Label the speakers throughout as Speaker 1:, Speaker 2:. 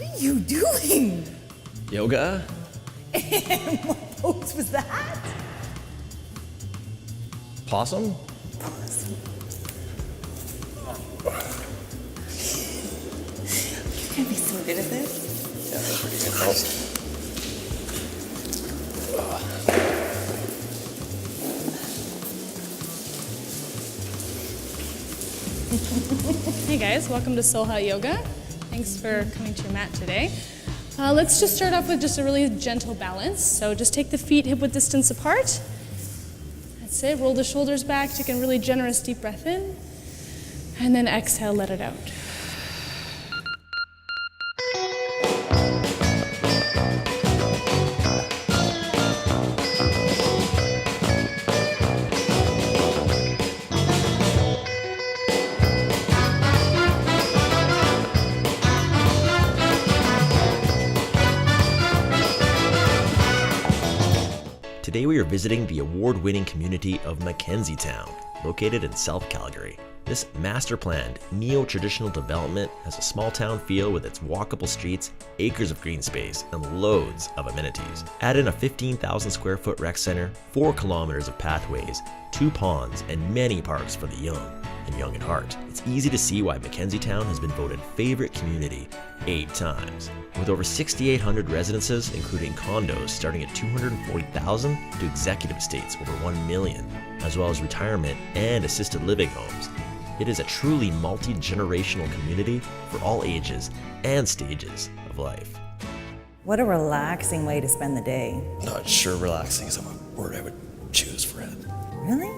Speaker 1: are you doing?
Speaker 2: Yoga?
Speaker 1: And what pose was that?
Speaker 2: Possum?
Speaker 1: You can be so good at this.
Speaker 2: Yeah, that's pretty good pose.
Speaker 3: Hey guys, welcome to Soul Hot Yoga. Thanks for coming to your mat today. Let's just start off with just a really gentle balance. So just take the feet hip-width distance apart. That's it, roll the shoulders back, take a really generous deep breath in, and then exhale, let it out.
Speaker 2: Today we are visiting the award-winning community of Mckenziew, located in South Calgary. This master-planned, neo-traditional development has a small-town feel with its walkable streets, acres of green space, and loads of amenities. Add in a 15,000 square foot rec center, 4 kilometers of pathways, 2 ponds, and many parks for the young and young at heart. It's easy to see why Mckenziew has been voted favorite community 8 times. With over 6,800 residences, including condos starting at $240,000 to executive estates over $1 million, as well as retirement and assisted living homes, it is a truly multi-generational community for all ages and stages of life.
Speaker 1: What a relaxing way to spend the day.
Speaker 4: Not sure relaxing is a word I would choose for it.
Speaker 1: Really?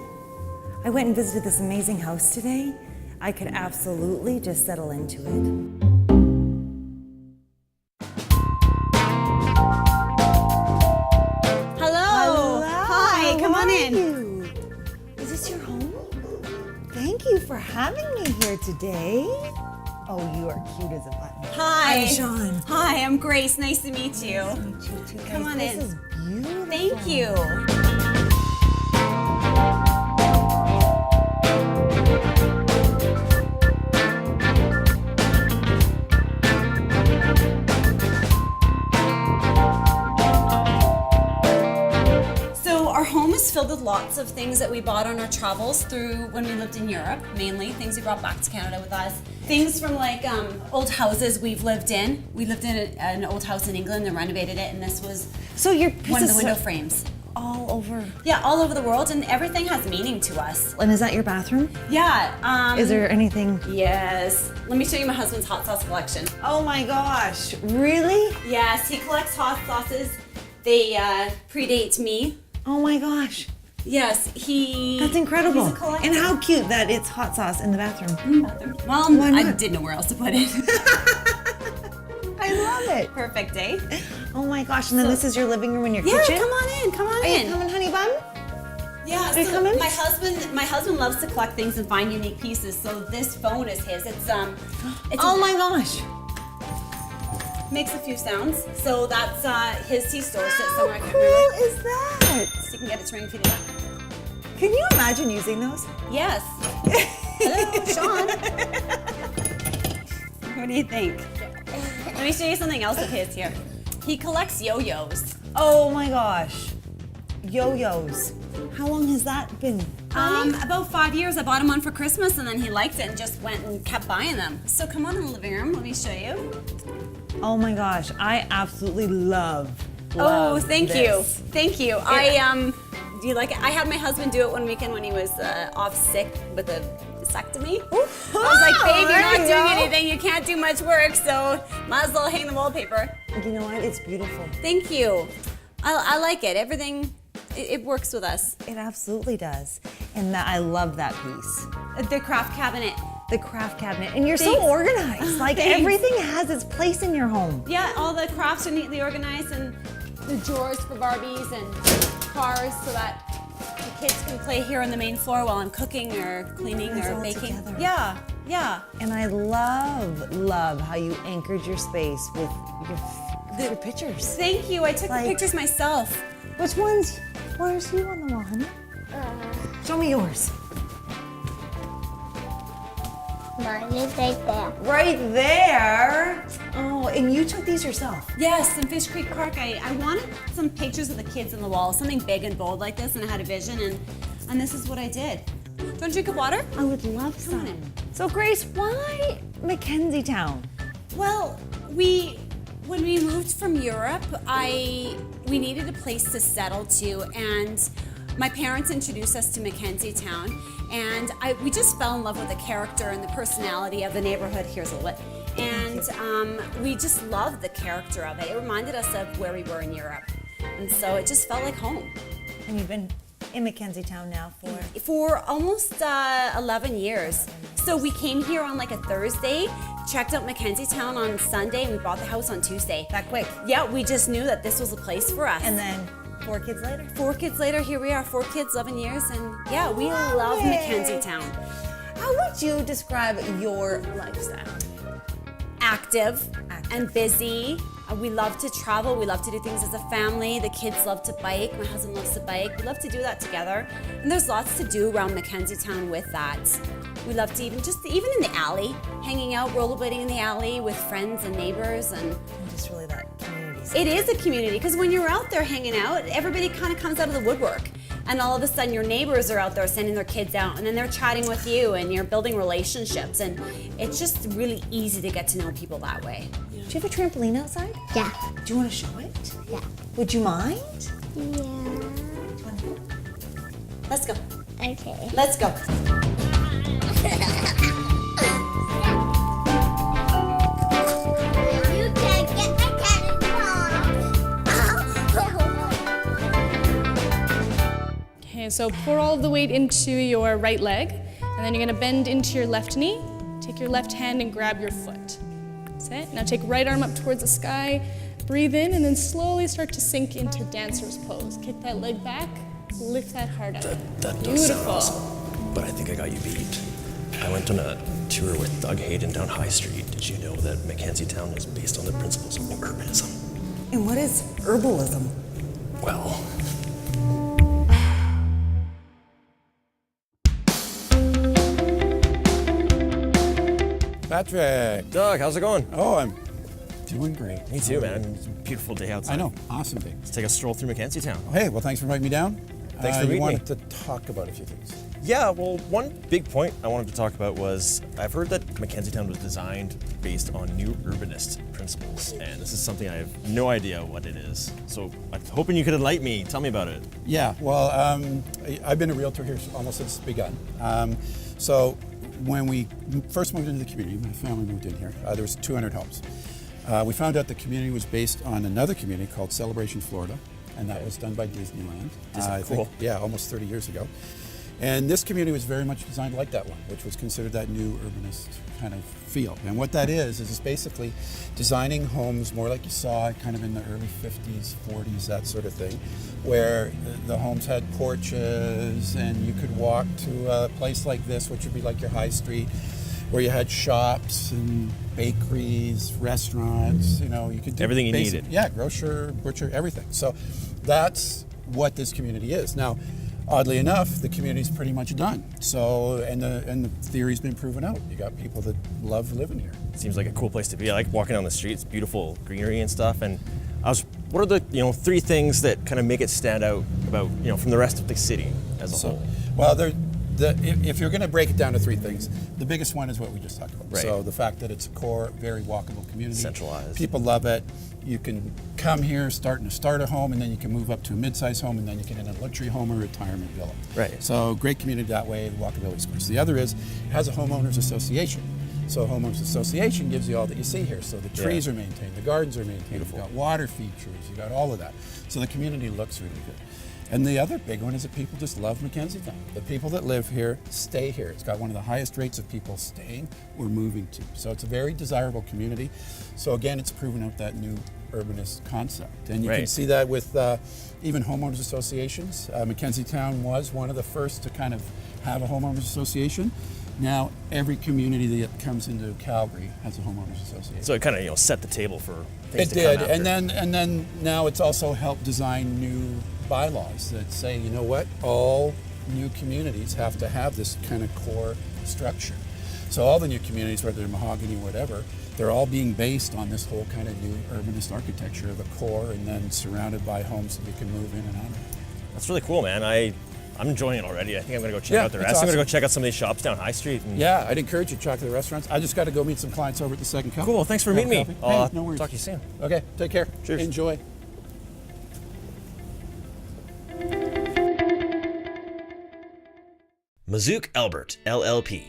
Speaker 1: I went and visited this amazing house today. I could absolutely just settle into it. Is this your home? Thank you for having me here today. Oh, you are cute as a button.
Speaker 5: Hi.
Speaker 1: I'm Sean.
Speaker 5: Hi, I'm Grace. Nice to meet you.
Speaker 1: Nice to meet you too, guys.
Speaker 5: Come on
Speaker 1: this
Speaker 5: in.
Speaker 1: This is beautiful.
Speaker 5: Thank you. Filled with lots of things that we bought on our travels through when we lived in Europe, mainly things we brought back to Canada with us. Things from like old houses we've lived in. We lived in an old house in England and renovated it, and this was one of the window frames.
Speaker 1: All over?
Speaker 5: Yeah, all over the world, and everything has meaning to us.
Speaker 1: And is that your bathroom?
Speaker 5: Yeah.
Speaker 1: Is there anything?
Speaker 5: Yes. Let me show you my husband's hot sauce collection.
Speaker 1: Oh my gosh, really?
Speaker 5: Yes, he collects hot sauces. They predate me.
Speaker 1: Oh my gosh.
Speaker 5: Yes,
Speaker 1: That's incredible.
Speaker 5: He's a collector.
Speaker 1: And how cute that it's hot sauce in the bathroom.
Speaker 5: Well, I didn't know where else to put it.
Speaker 1: I love it.
Speaker 5: Perfect day.
Speaker 1: Oh my gosh, and then this is your living room and your
Speaker 5: Yeah,
Speaker 1: kitchen?
Speaker 5: come on in, come on
Speaker 1: Are
Speaker 5: in.
Speaker 1: you coming, honey bun?
Speaker 5: Yeah,
Speaker 1: Are you coming?
Speaker 5: my husband loves to collect things and find unique pieces, so this phone is his. It's
Speaker 1: Oh my gosh.
Speaker 5: makes a few sounds. So that's he stores it somewhere. I
Speaker 1: How
Speaker 5: can't
Speaker 1: cool
Speaker 5: remember.
Speaker 1: is that?
Speaker 5: So you can get its ring fitted up.
Speaker 1: Can you imagine using those?
Speaker 5: Yes. Hello, Sean. What do you think? Let me show you something else of his here. He collects yo-yos.
Speaker 1: Oh my gosh. Yo-yos. How long has that been?
Speaker 5: About 5 years. I bought him one for Christmas, and then he liked it and just went and kept buying them. So come on in the living room. Let me show you.
Speaker 1: Oh my gosh, I absolutely love
Speaker 5: Oh, thank you.
Speaker 1: this.
Speaker 5: Thank you. Do you like it? I had my husband do it one weekend when he was off sick with a vasectomy. I was like, babe, you're not doing anything. You can't do much work, so might as well hang the wallpaper.
Speaker 1: You know what? It's beautiful.
Speaker 5: Thank you. I like it. Everything, it works with us.
Speaker 1: It absolutely does. And I love that piece.
Speaker 5: The craft cabinet.
Speaker 1: The craft cabinet. And you're so
Speaker 5: Thanks.
Speaker 1: organized. Like
Speaker 5: Thanks.
Speaker 1: everything has its place in your home.
Speaker 5: Yeah, all the crafts are neatly organized, and the drawers for Barbies and cars so that the kids can play here on the main floor while I'm cooking or cleaning
Speaker 1: It's
Speaker 5: or
Speaker 1: all
Speaker 5: baking.
Speaker 1: together.
Speaker 5: Yeah.
Speaker 1: And I love how you anchored your space with your pictures.
Speaker 5: Thank you. I took the pictures myself.
Speaker 1: Which ones? Where's you on the wall, honey? Show me yours.
Speaker 6: Mine is right there.
Speaker 1: Right there. Oh, and you took these yourself?
Speaker 5: Yes, in Fish Creek Park, I wanted some pictures of the kids on the wall, something big and bold like this, and I had a vision, and this is what I did. Do you want to drink of water?
Speaker 1: I would love
Speaker 5: Come
Speaker 1: some.
Speaker 5: on in.
Speaker 1: So Grace, why Mckenziew Town?
Speaker 5: Well, when we moved from Europe, we needed a place to settle to, and my parents introduced us to Mckenziew Town, and we just fell in love with the character and the personality of the neighborhood. Here's a lit. And we just loved the character of it. It reminded us of where we were in Europe, and so it just felt like home.
Speaker 1: And you've been in Mckenziew Town now
Speaker 5: For almost 11 years. So we came here on like a Thursday, checked out Mckenziew Town on Sunday, and we bought the house on Tuesday.
Speaker 1: that quick.
Speaker 5: Yeah, we just knew that this was a place for us.
Speaker 1: And then 4 kids later?
Speaker 5: 4 kids later, here we are, 4 kids, 11 years, and yeah, we love
Speaker 1: it.
Speaker 5: Mckenziew Town.
Speaker 1: How would you describe your lifestyle?
Speaker 5: Active and busy. We love to travel. We love to do things as a family. The kids love to bike. My husband loves to bike. We love to do that together. And there's lots to do around Mckenziew Town with that. We love to even in the alley, hanging out, rollerblading in the alley with friends and neighbors, and
Speaker 1: Just really that community.
Speaker 5: it is a community because when you're out there hanging out, everybody kind of comes out of the woodwork. And all of a sudden your neighbors are out there sending their kids out, and then they're chatting with you and you're building relationships, and it's just really easy to get to know people that way.
Speaker 1: Do you have a trampoline outside?
Speaker 6: Yeah.
Speaker 1: Do you want to show it?
Speaker 6: Yeah.
Speaker 1: Would you mind?
Speaker 6: Yeah.
Speaker 5: Let's go.
Speaker 6: Okay.
Speaker 5: Let's go.
Speaker 6: You can't get my cannonball.
Speaker 3: Okay, so pour all of the weight into your right leg, and then you're gonna bend into your left knee. Take your left hand and grab your foot. That's it. Now take right arm up towards the sky, breathe in, and then slowly start to sink into dancer's pose. Kick that leg back, lift that heart up.
Speaker 4: That does sound awesome, but I think I got you beat. I went on a tour with Doug Hayden down High Street. Did you know that Mckenziew Town is based on the principles of urbanism?
Speaker 1: And what is herbalism?
Speaker 4: Well,
Speaker 2: Patrick! Doug, how's it going?
Speaker 7: Oh, I'm doing great.
Speaker 2: Me too, man. It's a beautiful day outside.
Speaker 7: I know, awesome day.
Speaker 2: Let's take a stroll through Mckenziew Town.
Speaker 7: Oh, hey, well, thanks for inviting me down.
Speaker 2: Thanks for meeting
Speaker 7: You
Speaker 2: me.
Speaker 7: wanted to talk about a few things.
Speaker 2: Yeah, well, one big point I wanted to talk about was I've heard that Mckenziew Town was designed based on new urbanist principles, and this is something I have no idea what it is. So I'm hoping you could enlighten me. Tell me about it.
Speaker 7: Yeah, well, I've been a realtor here almost since it's begun. So when we first moved into the community, my family moved in here, there was 200 homes. We found out the community was based on another community called Celebration, Florida, and that was done by Disneyland. I
Speaker 2: cool.
Speaker 7: think, yeah, almost 30 years ago. And this community was very much designed like that one, which was considered that new urbanist kind of feel. And what that is it's basically designing homes more like you saw kind of in the early 50s, 40s, that sort of thing, where the homes had porches and you could walk to a place like this, which would be like your high street, where you had shops and bakeries, restaurants, you know, you could do
Speaker 2: Everything you needed.
Speaker 7: Yeah, grocer, butcher, everything. So that's what this community is. Now, oddly enough, the community's pretty much done. So, and the theory's been proven out. You got people that love living here.
Speaker 2: Seems like a cool place to be. I like walking down the streets, beautiful greenery and stuff. And what are the 3 things that kind of make it stand out about from the rest of the city as a whole?
Speaker 7: Well, if you're going to break it down to 3 things, the biggest one is what we just talked about.
Speaker 2: Right.
Speaker 7: So the fact that it's a core, very walkable community.
Speaker 2: Centralized.
Speaker 7: People love it. You can come here, start a home, and then you can move up to a mid-size home, and then you can end up a luxury home or retirement villa.
Speaker 2: Right.
Speaker 7: So great community that way, the walkability scores. The other is, it has a homeowners association. So a homeowners association gives you all that you see here. So the trees are maintained, the gardens are maintained,
Speaker 2: Beautiful.
Speaker 7: you've got water features, you've got all of that. So the community looks really good. And the other big one is that people just love Mckenziew Town. The people that live here stay here. It's got one of the highest rates of people staying or moving to. So it's a very desirable community. So again, it's proven out that new urbanist concept. And you can
Speaker 2: Right.
Speaker 7: see that with even homeowners associations. Mckenziew Town was one of the first to kind of have a homeowners association. Now every community that comes into Calgary has a homeowners association.
Speaker 2: So it kind of set the table for things
Speaker 7: It
Speaker 2: to come
Speaker 7: did,
Speaker 2: after.
Speaker 7: and then now it's also helped design new bylaws that say, you know what, all new communities have to have this kind of core structure. So all the new communities, whether they're mahogany or whatever, they're all being based on this whole kind of new urbanist architecture of a core and then surrounded by homes that you can move in and out of.
Speaker 4: That's really cool, man. I'm enjoying it already. I think I'm gonna go check
Speaker 7: Yeah,
Speaker 4: out the
Speaker 7: it's
Speaker 4: rest. I'm gonna go
Speaker 7: awesome.
Speaker 4: check out some of these shops down High Street. And
Speaker 7: Yeah, I'd encourage you to check out the restaurants. I just got to go meet some clients over at the Second Cup.
Speaker 4: Cool. Thanks for
Speaker 7: Grab
Speaker 4: meeting me.
Speaker 7: coffee.
Speaker 4: I'll
Speaker 7: Hey, no worries.
Speaker 4: talk to you soon.
Speaker 7: Okay, take care.
Speaker 4: Cheers.
Speaker 7: Enjoy.
Speaker 2: Mazook Albert, LLP.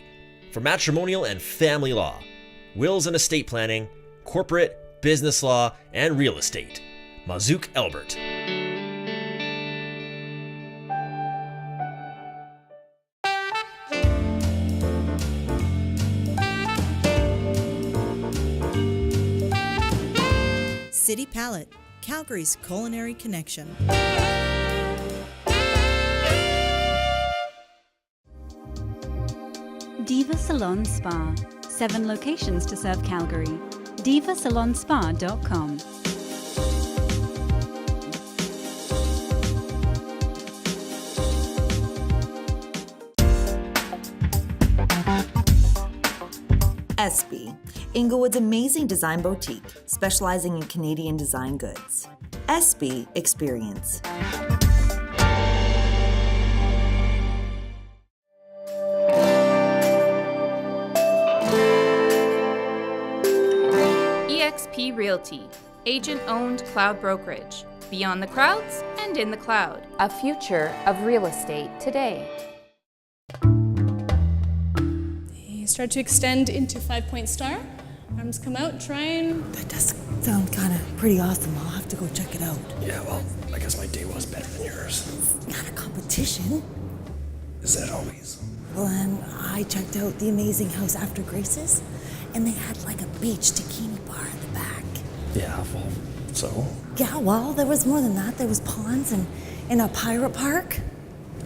Speaker 2: For matrimonial and family law, wills and estate planning, corporate, business law, and real estate. Mazook Albert.
Speaker 8: City Palette, Calgary's culinary connection.
Speaker 9: Diva Salon Spa. 7 locations to serve Calgary. divasalonspa.com.
Speaker 1: SB, Inglewood's amazing design boutique, specializing in Canadian design goods. SB Experience.
Speaker 10: eXp Realty, agent-owned cloud brokerage. Beyond the crowds and in the cloud. A future of real estate today.
Speaker 3: You start to extend into 5-point star. Arms come out, try and...
Speaker 1: That does sound kind of pretty awesome. I'll have to go check it out.
Speaker 4: Yeah, well, I guess my day was better than yours.
Speaker 1: Not a competition.
Speaker 4: Is that always?
Speaker 1: Well, and I checked out the amazing house after Grace's, and they had like a beach bikini bar in the back.
Speaker 4: Yeah, well, so?
Speaker 1: Yeah, well, there was more than that. There was ponds and in a pirate park.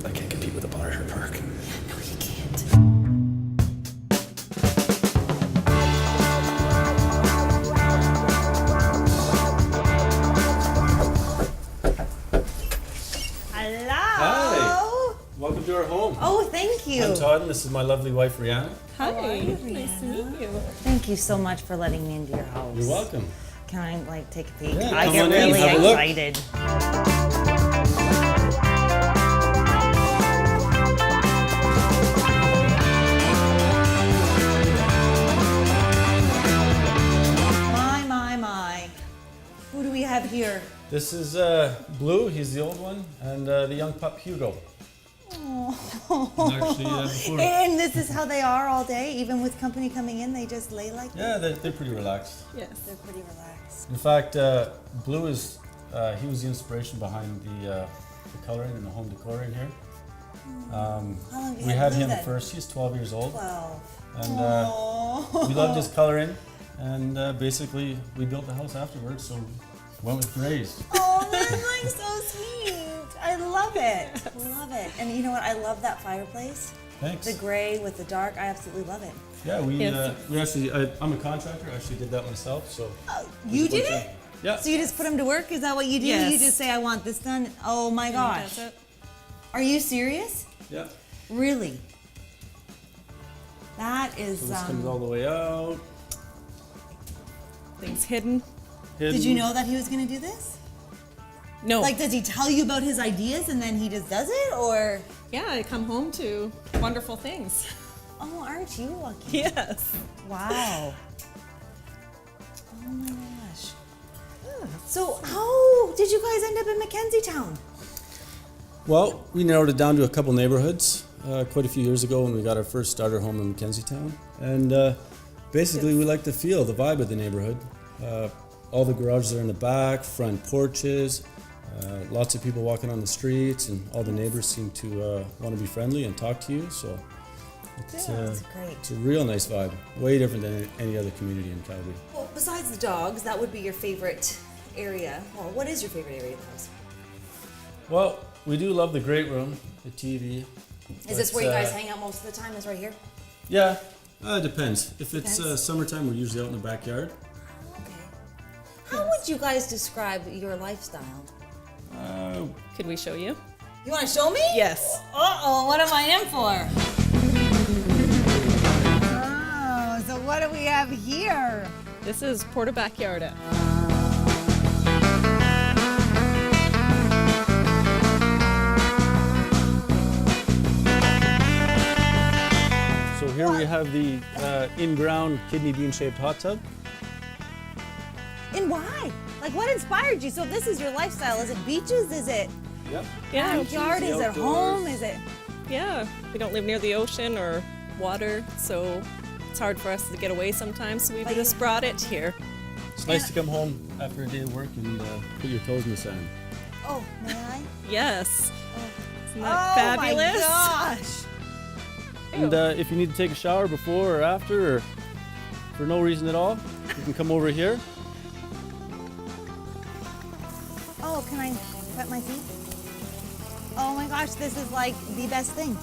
Speaker 4: I can't compete with a pirate park.
Speaker 1: No, you can't. Hello.
Speaker 11: Hi. Welcome to our home.
Speaker 1: Oh, thank you.
Speaker 11: I'm Todd, and this is my lovely wife, Rihanna.
Speaker 1: Hi. Nice to meet you. Thank you so much for letting me into your house.
Speaker 11: You're welcome.
Speaker 1: Can I take a peek?
Speaker 11: Yeah,
Speaker 1: I
Speaker 11: come
Speaker 1: get
Speaker 11: on in,
Speaker 1: really
Speaker 11: have a look.
Speaker 1: excited. My. Who do we have here?
Speaker 11: This is Blue, he's the old one, and the young pup, Hugo. Actually, before.
Speaker 1: And this is how they are all day, even with company coming in, they just lay like
Speaker 11: Yeah,
Speaker 1: this?
Speaker 11: they're pretty relaxed.
Speaker 1: Yes. They're pretty relaxed.
Speaker 11: In fact, Blue is, he was the inspiration behind the coloring and the home decor in here.
Speaker 1: How long have you
Speaker 11: We
Speaker 1: had
Speaker 11: had
Speaker 1: Blue
Speaker 11: him
Speaker 1: then?
Speaker 11: first, he's 12 years old.
Speaker 1: 12.
Speaker 11: And
Speaker 1: Aww.
Speaker 11: we loved his coloring, and basically we built the house afterwards, so went with Grace.
Speaker 1: Oh, that's like so sweet. I love it. Love it. And you know what? I love that fireplace.
Speaker 11: Thanks.
Speaker 1: The gray with the dark. I absolutely love it.
Speaker 11: Yeah, we actually, I'm a contractor, I actually did that myself, so.
Speaker 1: You did it?
Speaker 11: Yeah.
Speaker 1: So you just put them to work? Is that what you do?
Speaker 3: Yes.
Speaker 1: You just say, I want this done? Oh my gosh.
Speaker 3: That's it.
Speaker 1: Are you serious?
Speaker 11: Yeah.
Speaker 1: Really? That is,
Speaker 11: So this comes all the way out.
Speaker 3: Things hidden.
Speaker 1: did you know that he was going to do this?
Speaker 3: No.
Speaker 1: Like, does he tell you about his ideas and then he just does it, or?
Speaker 12: Yeah, I come home to wonderful things.
Speaker 1: Oh, aren't you lucky?
Speaker 12: Yes.
Speaker 1: Wow. Oh my gosh. So how did you guys end up in Mckenziew?
Speaker 11: Well, we narrowed it down to a couple neighborhoods quite a few years ago when we got our first starter home in Mckenziew. And basically we like the feel, the vibe of the neighborhood. All the garages are in the back, front porches, lots of people walking on the streets, and all the neighbors seem to want to be friendly and talk to you. So it's,
Speaker 1: That's great.
Speaker 11: it's a real nice vibe, way different than any other community in Calgary.
Speaker 1: Well, besides the dogs, that would be your favorite area. Well, what is your favorite area of the house?
Speaker 11: Well, we do love the great room, the TV.
Speaker 1: Is this where you guys hang out most of the time? Is right here?
Speaker 11: Yeah, it depends. If it's
Speaker 1: Depends.
Speaker 11: summertime, we're usually out in the backyard.
Speaker 1: Okay. How would you guys describe your lifestyle?
Speaker 12: Could we show you?
Speaker 1: You want to show me?
Speaker 12: Yes.
Speaker 1: Uh-oh, what am I in for? we have here?
Speaker 12: This is Porta Backyarda.
Speaker 11: So here we have the in-ground kidney bean-shaped hot tub.
Speaker 1: And why? Like, what inspired you? So this is your lifestyle. Is it beaches? Is it
Speaker 11: Yep.
Speaker 12: Yeah.
Speaker 1: backyard? Is it
Speaker 11: outdoors.
Speaker 1: home? Is it?
Speaker 12: Yeah. We don't live near the ocean or water, so it's hard for us to get away sometimes. So we've
Speaker 1: But
Speaker 12: just
Speaker 1: you-
Speaker 12: brought it here.
Speaker 11: It's nice to come home after a day of work and put your toes in the sand.
Speaker 1: Oh, may I?
Speaker 12: Yes. Isn't
Speaker 1: Oh
Speaker 12: that fabulous?
Speaker 1: my gosh!
Speaker 11: And if you need to take a shower before or after, or for no reason at all, you can come over here.
Speaker 1: Oh, can I wet my feet? Oh my gosh, this is like the best thing.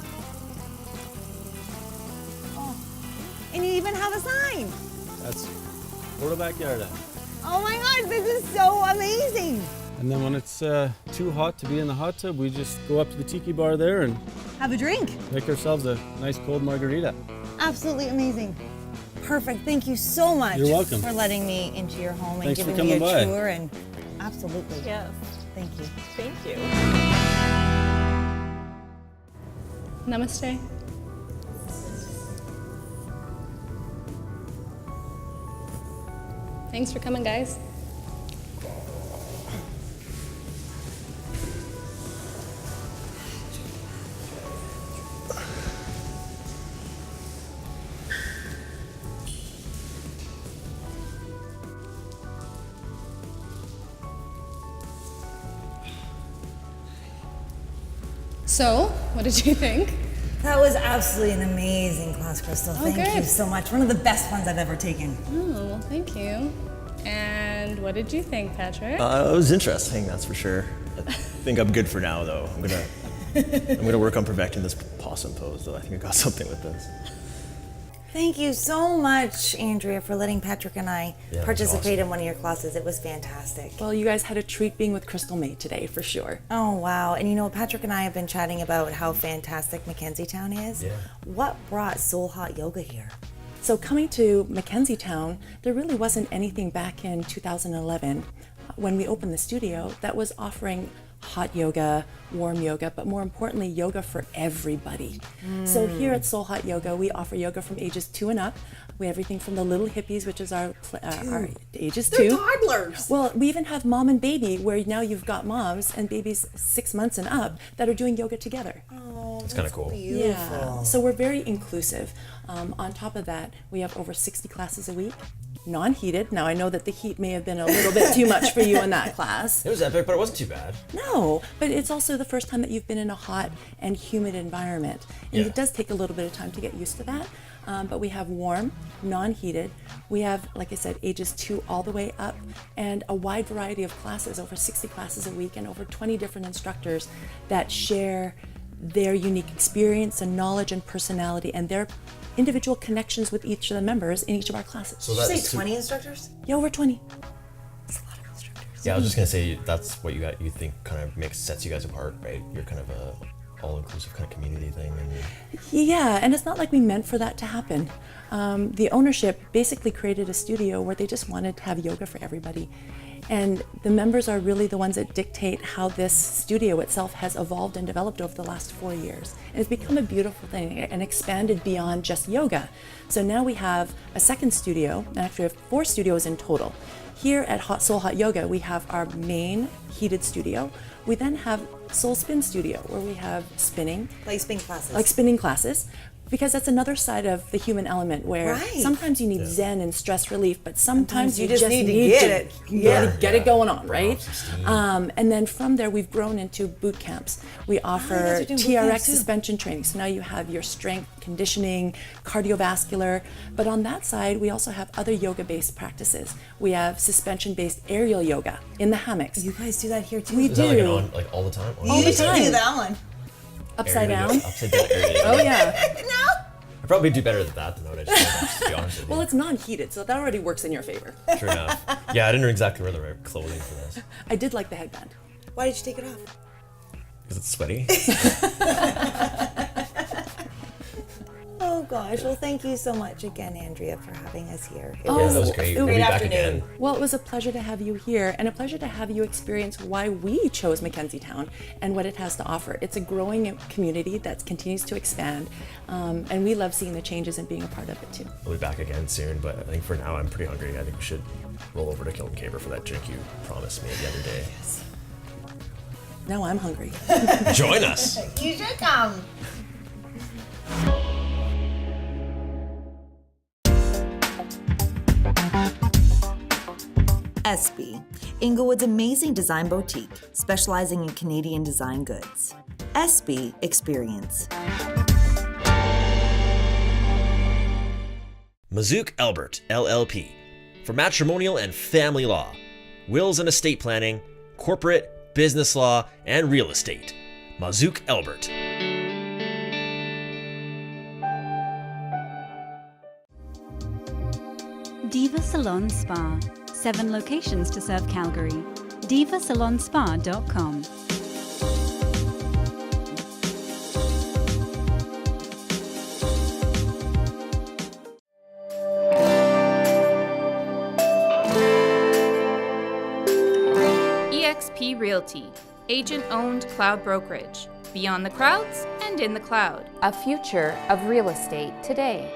Speaker 1: Oh, and you even have a sign.
Speaker 11: That's Porta Backyarda.
Speaker 1: Oh my gosh, this is so amazing.
Speaker 11: And then when it's too hot to be in the hot tub, we just go up to the tiki bar there and
Speaker 1: Have a drink.
Speaker 11: make ourselves a nice cold margarita.
Speaker 1: Absolutely amazing. Perfect. Thank you so much
Speaker 11: You're welcome.
Speaker 1: for letting me into your home and
Speaker 11: Thanks for
Speaker 1: giving me a
Speaker 11: coming by.
Speaker 1: tour. And absolutely.
Speaker 12: Yes.
Speaker 1: Thank you.
Speaker 12: Thank you.
Speaker 3: Namaste. Thanks for coming, guys. So, what did you think?
Speaker 1: That was absolutely an amazing class, Crystal. Thank you
Speaker 3: good.
Speaker 1: so much. One of the best ones I've ever taken.
Speaker 3: Oh, well, thank you. And what did you think, Patrick?
Speaker 4: It was interesting, that's for sure. I think I'm good for now, though. I'm gonna work on perfecting this possum pose, though. I think I got something with this.
Speaker 1: Thank you so much, Andrea, for letting Patrick and I
Speaker 4: Yeah,
Speaker 1: participate
Speaker 4: that's
Speaker 1: in one of your classes. It was fantastic.
Speaker 13: Well, you guys had a treat being with Crystal May today, for sure.
Speaker 1: Oh, wow. And you know, Patrick and I have been chatting about how fantastic Mckenziew is.
Speaker 4: Yeah.
Speaker 1: What brought Soul Hot Yoga here?
Speaker 13: So coming to Mckenziew, there really wasn't anything back in 2011 when we opened the studio that was offering hot yoga, warm yoga, but more importantly, yoga for everybody. So here at Soul Hot Yoga, we offer yoga from ages 2 and up. We have everything from the little hippies, which is our ages 2.
Speaker 1: Toddlers.
Speaker 13: Well, we even have mom and baby, where now you've got moms and babies 6 months and up that are doing yoga together.
Speaker 1: Oh,
Speaker 4: It's kind of cool.
Speaker 1: beautiful.
Speaker 13: Yeah, so we're very inclusive. On top of that, we have over 60 classes a week, non-heated. Now I know that the heat may have been a little bit too much for you in that class.
Speaker 4: It was epic, but it wasn't too bad.
Speaker 13: No, but it's also the first time that you've been in a hot and humid environment. And
Speaker 4: Yeah.
Speaker 13: it does take a little bit of time to get used to that. But we have warm, non-heated. We have, like I said, ages 2 all the way up, and a wide variety of classes, over 60 classes a week, and over 20 different instructors that share their unique experience and knowledge and personality and their individual connections with each of the members in each of our classes.
Speaker 4: So
Speaker 1: Did you
Speaker 4: that's
Speaker 1: say 20 instructors?
Speaker 13: Yeah, over 20.
Speaker 1: That's a lot of instructors.
Speaker 4: Yeah, I was just gonna say that's what you think kind of sets you guys apart, right? You're kind of a all-inclusive kind of community thing, and
Speaker 13: Yeah, and it's not like we meant for that to happen. The ownership basically created a studio where they just wanted to have yoga for everybody. And the members are really the ones that dictate how this studio itself has evolved and developed over the last 4 years. And it's become a beautiful thing and expanded beyond just yoga. So now we have a second studio, and actually we have 4 studios in total. Here at Soul Hot Yoga, we have our main heated studio. We then have Soul Spin Studio, where we have spinning,
Speaker 1: Like spin classes.
Speaker 13: like spinning classes, because that's another side of the human element where
Speaker 1: Right.
Speaker 13: sometimes you need zen and stress relief, but sometimes
Speaker 1: you
Speaker 13: you
Speaker 1: just
Speaker 13: just
Speaker 1: need to
Speaker 13: need
Speaker 1: get
Speaker 13: to
Speaker 1: it.
Speaker 13: get it going on,
Speaker 4: Burn
Speaker 13: right?
Speaker 4: off some steam.
Speaker 13: And then from there, we've grown into boot camps. We offer
Speaker 1: guys are doing boot
Speaker 13: TRX
Speaker 1: camps too.
Speaker 13: suspension training. So now you have your strength, conditioning, cardiovascular. But on that side, we also have other yoga-based practices. We have suspension-based aerial yoga in the hammocks.
Speaker 1: You guys do that here too?
Speaker 13: We
Speaker 4: is that like an
Speaker 13: do.
Speaker 4: on, like all the time?
Speaker 13: All the
Speaker 1: You should
Speaker 13: time.
Speaker 1: do that one.
Speaker 13: Upside
Speaker 4: Aerial
Speaker 13: down.
Speaker 4: yoga, Upside down area yoga.
Speaker 13: Oh yeah.
Speaker 1: No?
Speaker 4: I probably do better than that than what I just to be honest with you.
Speaker 13: Well, it's non-heated, so that already works in your favor.
Speaker 4: Sure enough. Yeah, I didn't know exactly where the right clothing for this.
Speaker 13: I did like the headband.
Speaker 1: Why did you take it off?
Speaker 4: Because it's sweaty.
Speaker 1: Oh gosh, well thank you so much again, Andrea, for having us here.
Speaker 2: That was great. We'll be back again.
Speaker 13: Well, it was a pleasure to have you here and a pleasure to have you experience why we chose Mckenziew and what it has to offer. It's a growing community that continues to expand, and we love seeing the changes and being a part of it too.
Speaker 2: We'll be back again soon, but I think for now I'm pretty hungry. I think we should roll over to Kilton Caber for that drink you promised me the other day.
Speaker 13: Yes. Now I'm hungry.
Speaker 2: Join us.
Speaker 1: You should come. SB, Inglewood's amazing design boutique, specializing in Canadian design goods. SB Experience.
Speaker 2: Mazook Albert, LLP. For matrimonial and family law, wills and estate planning, corporate, business law, and real estate. Mazook Albert.
Speaker 9: Diva Salon Spa. 7 locations to serve Calgary. divasalonspa.com.
Speaker 10: EXP Realty, agent-owned cloud brokerage. Beyond the crowds and in the cloud. A future of real estate today.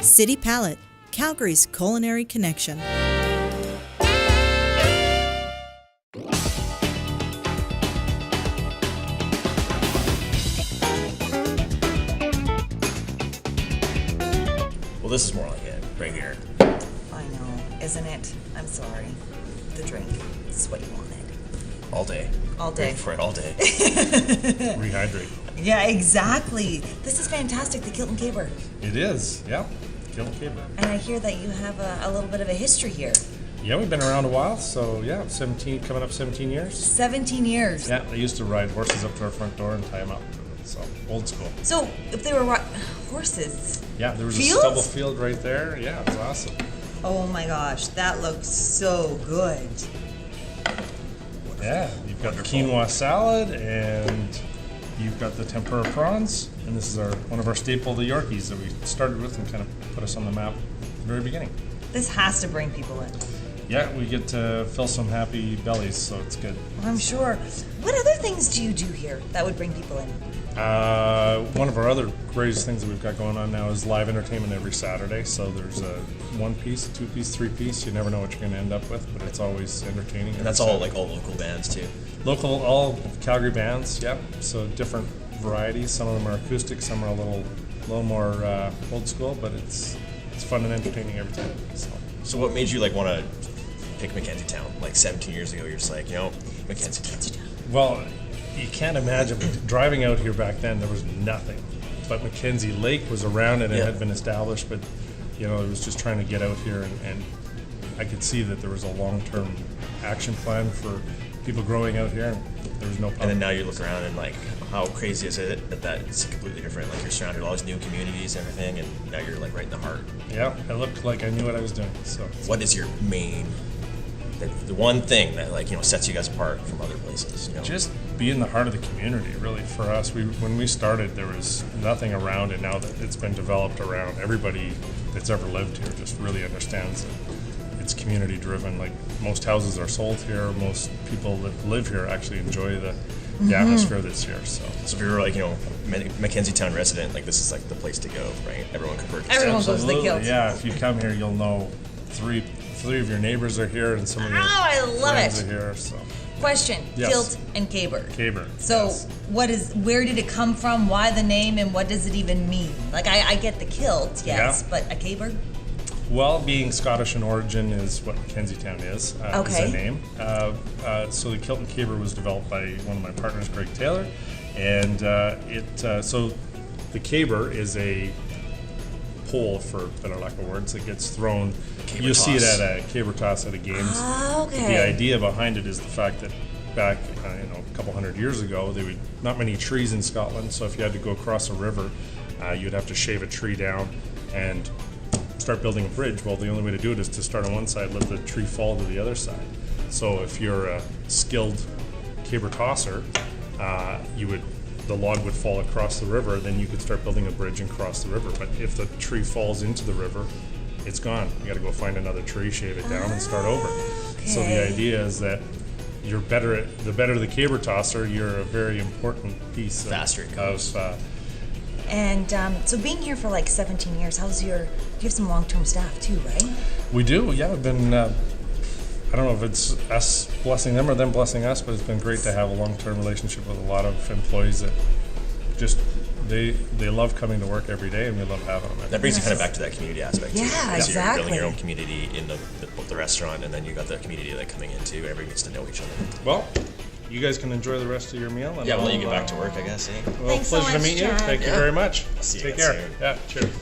Speaker 8: City Palette, Calgary's culinary connection.
Speaker 2: Well, this is more like it, right here.
Speaker 1: I know, isn't it? I'm sorry. The drink. This is what you wanted.
Speaker 2: All day.
Speaker 1: All day.
Speaker 2: Wait for it all day.
Speaker 14: Rehydrate.
Speaker 1: Yeah, exactly. This is fantastic, the Kilton Caber.
Speaker 14: It is, yeah. Kilton Caber.
Speaker 1: And I hear that you have a little bit of a history here.
Speaker 14: Yeah, we've been around a while, so yeah, 17, coming up 17 years.
Speaker 1: 17 years.
Speaker 14: Yeah, I used to ride horses up to our front door and tie them up, so old school.
Speaker 1: So, if they were horses.
Speaker 14: Yeah, there was
Speaker 1: Fields?
Speaker 14: a stubble field right there. Yeah, it's awesome.
Speaker 1: Oh my gosh, that looks so good.
Speaker 14: Yeah, you've got the quinoa salad and you've got the tempura prawns, and this is one of our staple, the Yorkies, that we started with and kind of put us on the map at the very beginning.
Speaker 1: This has to bring people in.
Speaker 14: Yeah, we get to fill some happy bellies, so it's good.
Speaker 1: I'm sure. What other things do you do here that would bring people in?
Speaker 14: One of our other greatest things that we've got going on now is live entertainment every Saturday. So there's a 1-piece, a 2-piece, 3-piece. You never know what you're going to end up with, but it's always entertaining.
Speaker 2: And that's all local bands too.
Speaker 14: All Calgary bands, yep. So different varieties. Some of them are acoustic, some are a little more old school, but it's fun and entertaining every time.
Speaker 2: So what made you want to pick Mckenziew? 17 years ago, you're just like, Mckenziew.
Speaker 14: Well, you can't imagine driving out here back then. There was nothing, but Mackenzie Lake was around and it had been established. But it was just trying to get out here, and I could see that there was a long-term action plan for people growing out here. And there was no problem.
Speaker 2: And then now you look around and how crazy is it that it's completely different? You're surrounded with all these new communities and everything, and now you're right in the heart.
Speaker 14: Yeah, I looked like I knew what I was doing. So,
Speaker 2: what is your main? The one thing that sets you guys apart from other places.
Speaker 14: Just be in the heart of the community. Really, for us, when we started, there was nothing around, and now that it's been developed around, everybody that's ever lived here just really understands that it's community driven. Most houses are sold here. Most people that live here actually enjoy the atmosphere that's here. So
Speaker 2: if you're Mckenziew resident, this is the place to go, right? Everyone converts.
Speaker 1: Everyone goes to the Kilt.
Speaker 14: Yeah, if you come here, you'll know three of your neighbors are here, and some of your friends are here. So.
Speaker 1: Question:
Speaker 14: Yes.
Speaker 1: Kilt and Caber.
Speaker 14: Caber.
Speaker 1: So, where did it come from? Why the name, and what does it even mean? I get the kilt, yes, but a caber?
Speaker 14: Well, being Scottish in origin is what Mckenziew is. Is the name. So the Kilt and Caber was developed by one of my partners, Greg Taylor, and so the caber is a pole, for better lack of words, that gets thrown. You'll see it at a caber toss at a games.
Speaker 1: Okay.
Speaker 14: But the idea behind it is the fact that back a couple hundred years ago, there were not many trees in Scotland, so if you had to go across a river, you'd have to shave a tree down and start building a bridge. Well, the only way to do it is to start on one side, let the tree fall to the other side. So if you're a skilled caber tosser, the log would fall across the river, then you could start building a bridge and cross the river. But if the tree falls into the river, it's gone. You got to go find another tree, shave it down, and start over. So the idea is that the better the caber tosser, you're a very important piece
Speaker 1: And so being here for like 17 years, you have some long-term staff too, right?
Speaker 14: We do, yeah. I've been, I don't know if it's us blessing them or them blessing us, but it's been great to have a long-term relationship with a lot of employees that just, they love coming to work every day, and we love having them.
Speaker 4: That brings you kind of back to that community aspect too.
Speaker 1: Yeah,
Speaker 4: So
Speaker 1: exactly.
Speaker 4: you're building your own community in the restaurant, and then you got the community like coming in too. Everybody gets to know each other.
Speaker 14: Well, you guys can enjoy the rest of your meal. And
Speaker 4: Yeah, we'll let you get back to work, I guess. Eh?
Speaker 14: Well,
Speaker 1: Thanks so
Speaker 14: pleasure to
Speaker 1: much,
Speaker 14: meet you.
Speaker 1: John.
Speaker 14: Thank you very much.
Speaker 4: See you
Speaker 14: Take
Speaker 4: guys
Speaker 14: care.
Speaker 4: soon.
Speaker 14: Yeah, cheers.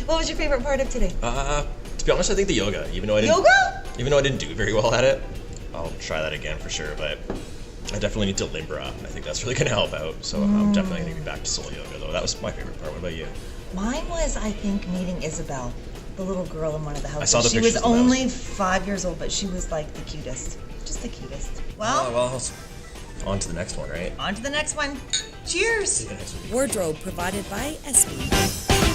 Speaker 1: What was your favorite part of today?
Speaker 4: To be honest, I think the yoga. Even though I didn't do very well at it, I'll try that again for sure. But I definitely need to limber up. I think that's really going to help out. So I'm definitely going to be back to soul yoga, though. That was my favorite part. What about you?
Speaker 1: Mine was, I think, meeting Isabel, the little girl in one of the houses.
Speaker 4: I saw the
Speaker 1: She
Speaker 4: pictures
Speaker 1: was
Speaker 4: of the
Speaker 1: only
Speaker 4: house.
Speaker 1: 5 years old, but she was like the cutest. Just the cutest. Well,
Speaker 4: On to the next one, right?
Speaker 1: on to the next one. Cheers.
Speaker 8: Wardrobe provided by SB.